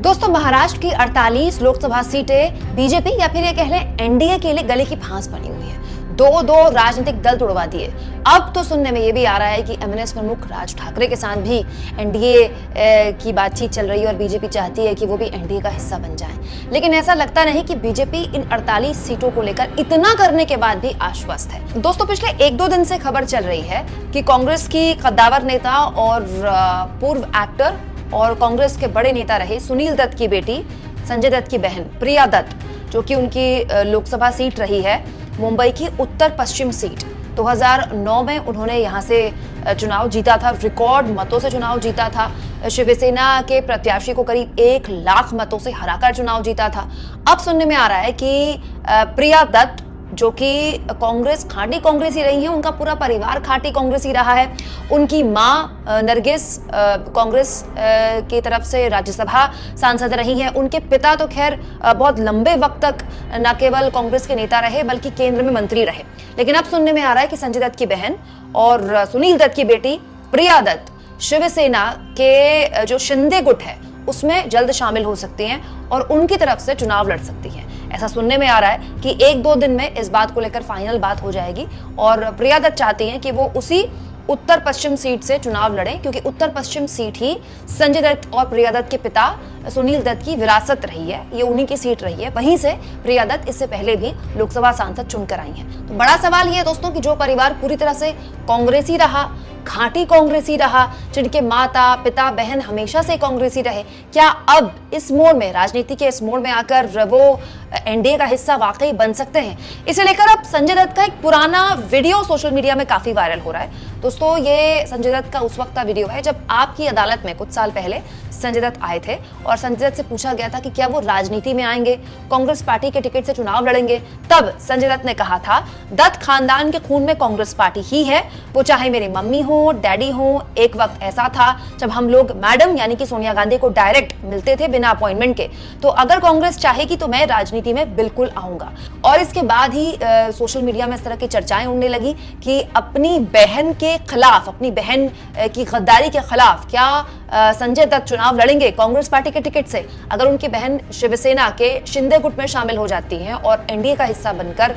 दोस्तों, महाराष्ट्र की 48 लोकसभा सीटें बीजेपी या फिर ये कह लें एनडीए के लिए गले की फांस बनी हुई है। दो राजनीतिक दल तोड़वा दिए। अब तो सुनने में ये भी आ रहा है कि एमएनएस प्रमुख राज ठाकरे के साथ भी एनडीए की बातचीत चल रही है और बीजेपी चाहती है कि वो भी एनडीए का हिस्सा बन जाए। लेकिन ऐसा लगता नहीं कि बीजेपी इन 48 सीटों को लेकर इतना करने के बाद भी आश्वस्त है। दोस्तों, पिछले 1-2 दिन से खबर चल रही है कि कांग्रेस की कद्दावर नेता और पूर्व एक्टर और कांग्रेस के बड़े नेता रहे सुनील दत्त की बेटी संजय दत्त की बहन प्रिया दत्त, जो कि उनकी लोकसभा सीट रही है मुंबई की उत्तर पश्चिम सीट। 2009 में उन्होंने यहां से चुनाव जीता था, रिकॉर्ड मतों से चुनाव जीता था। शिवसेना के प्रत्याशी को करीब 1 लाख मतों से हराकर चुनाव जीता था। अब सुनने में आ रहा है कि प्रिया दत्त, जो कि कांग्रेस खाटी कांग्रेस ही रही है, उनका पूरा परिवार खाटी कांग्रेस ही रहा है। उनकी माँ नरगिस कांग्रेस की तरफ से राज्यसभा सांसद रही हैं। उनके पिता तो खैर बहुत लंबे वक्त तक न केवल कांग्रेस के नेता रहे बल्कि केंद्र में मंत्री रहे। लेकिन अब सुनने में आ रहा है कि संजय दत्त की बहन और सुनील दत्त की बेटी प्रिया दत्त शिवसेना के जो शिंदे गुट है उसमें जल्द शामिल हो सकती हैं और उनकी तरफ से चुनाव लड़ सकती हैं। ऐसा सुनने में आ रहा है कि 1-2 दिन में इस बात को लेकर फाइनल बात हो जाएगी और प्रिया दत्त चाहती हैं कि वो उसी उत्तर पश्चिम सीट से चुनाव लड़ें, क्योंकि उत्तर पश्चिम सीट ही संजय दत्त और प्रिया दत्त के पिता सुनील दत्त की विरासत रही है। ये उन्हीं की सीट रही है। वहीं से प्रिया दत्त इससे पहले भी लोकसभा सांसद चुनकर आई हैं। तो बड़ा सवाल ये है दोस्तों कि जो परिवार पूरी तरह से कांग्रेसी रहा, खाटी कांग्रेसी रहा, जिनके माता पिता बहन हमेशा से कांग्रेसी रहे, क्या अब इस मोड़ में, राजनीति के इस मोड़ में आकर वो एनडीए का हिस्सा वाकई बन सकते हैं? इसे लेकर अब संजय दत्त का एक पुराना वीडियो सोशल मीडिया में काफी वायरल हो रहा है। दोस्तों, ये संजय दत्त का उस वक्त का वीडियो है जब आपकी अदालत में कुछ साल पहले संजय दत्त आए थे और संजय दत्त से पूछा गया था कि क्या वो राजनीति में आएंगे, कांग्रेस पार्टी के टिकट से चुनाव लड़ेंगे। तब संजय दत्त ने कहा था, दत्त खानदान के खून में कांग्रेस पार्टी ही है, वो चाहे मेरी मम्मी हो, डैडी हो। एक वक्त ऐसा था जब हम लोग मैडम यानी कि सोनिया गांधी को डायरेक्ट मिलते थे बिना अपॉइंटमेंट के। तो अगर कांग्रेस चाहेगी तो मैं राजनीति में बिल्कुल आऊंगा। और इसके बाद ही सोशल मीडिया में इस तरह की चर्चाएं उड़ने लगी कि अपनी बहन के खिलाफ, अपनी बहन की गद्दारी के खिलाफ क्या संजय दत्त चुनाव लड़ेंगे कांग्रेस पार्टी के टिकट से? अगर उनकी बहन शिवसेना के शिंदे गुट में शामिल हो जाती हैं और एनडीए का हिस्सा बनकर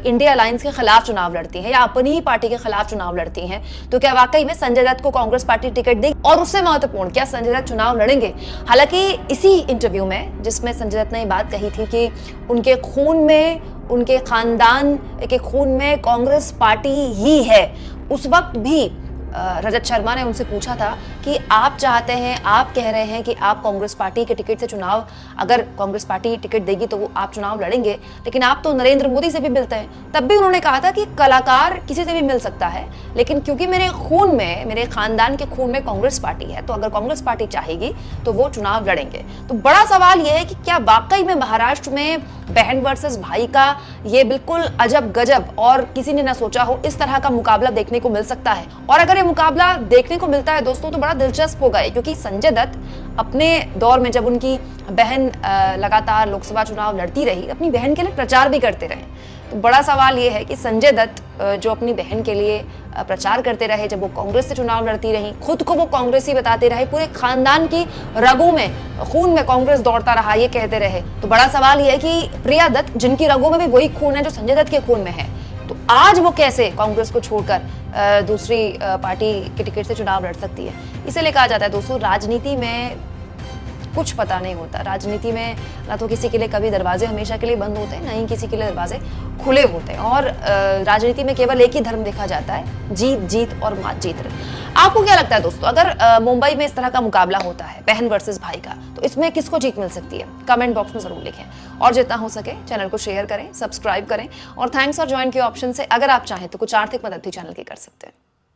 इंडिया अलायंस के खिलाफ चुनाव लड़ती हैं या अपनी ही पार्टी के खिलाफ चुनाव लड़ती हैं, तो क्या वाकई में संजय दत्त को कांग्रेस पार्टी टिकट देगी? और उससे महत्वपूर्ण, क्या संजय दत्त चुनाव लड़ेंगे? हालांकि इसी इंटरव्यू में जिसमें संजय दत्त ने बात कही थी कि उनके खून में, उनके खानदान के खून में कांग्रेस पार्टी ही है, उस वक्त भी रजत शर्मा ने उनसे पूछा था कि आप चाहते हैं, आप कह रहे हैं कि आप कांग्रेस पार्टी के टिकट से चुनाव, अगर कांग्रेस पार्टी टिकट देगी तो वो आप चुनाव लड़ेंगे, लेकिन आप तो नरेंद्र मोदी से भी मिलते हैं। तब भी उन्होंने कहा था कि कलाकार किसी से भी मिल सकता है, लेकिन क्योंकि मेरे खून में, मेरे खानदान के खून में कांग्रेस पार्टी है, तो अगर कांग्रेस पार्टी चाहेगी तो वो चुनाव लड़ेंगे। तो बड़ा सवाल यह है कि क्या वाकई में महाराष्ट्र में बहन वर्सेस भाई का ये बिल्कुल अजब गजब और किसी ने ना सोचा हो इस तरह का मुकाबला देखने को मिल सकता है? और अगर ये मुकाबला देखने को मिलता है दोस्तों तो बड़ा दिलचस्प होगा, क्योंकि संजय दत्त अपने दौर में जब उनकी बहन लगातार लोकसभा चुनाव लड़ती रही, अपनी बहन के लिए प्रचार भी करते रहे। तो बड़ा सवाल ये है कि संजय दत्त जो अपनी बहन के लिए प्रचार करते रहे, जब वो कांग्रेस से चुनाव लड़ती रही, खुद को वो कांग्रेसी बताते रहे, पूरे खानदान की रगों में, खून में कांग्रेस दौड़ता रहा, ये कहते रहे, तो बड़ा सवाल ये है कि प्रिया दत्त, जिनकी रगों में भी वही खून है जो संजय दत्त के खून में है, तो आज वो कैसे कांग्रेस को छोड़कर दूसरी पार्टी के टिकट से चुनाव लड़ सकती है? इसीलिए कहा जाता है दोस्तों, राजनीति में कुछ पता नहीं होता। राजनीति में ना तो किसी के लिए कभी दरवाजे हमेशा के लिए बंद होते हैं, ना ही किसी के लिए दरवाजे खुले होते हैं। और राजनीति में केवल एक ही धर्म देखा जाता है, जीत जीत और मात जीत। आपको क्या लगता है दोस्तों, अगर मुंबई में इस तरह का मुकाबला होता है बहन वर्सेस भाई का, तो इसमें किसको जीत मिल सकती है? कमेंट बॉक्स में जरूर लिखें और जितना हो सके चैनल को शेयर करें, सब्सक्राइब करें और थैंक्स फॉर ज्वाइन के ऑप्शन से अगर आप चाहें तो कुछ आर्थिक मदद भी चैनल की कर सकते हैं।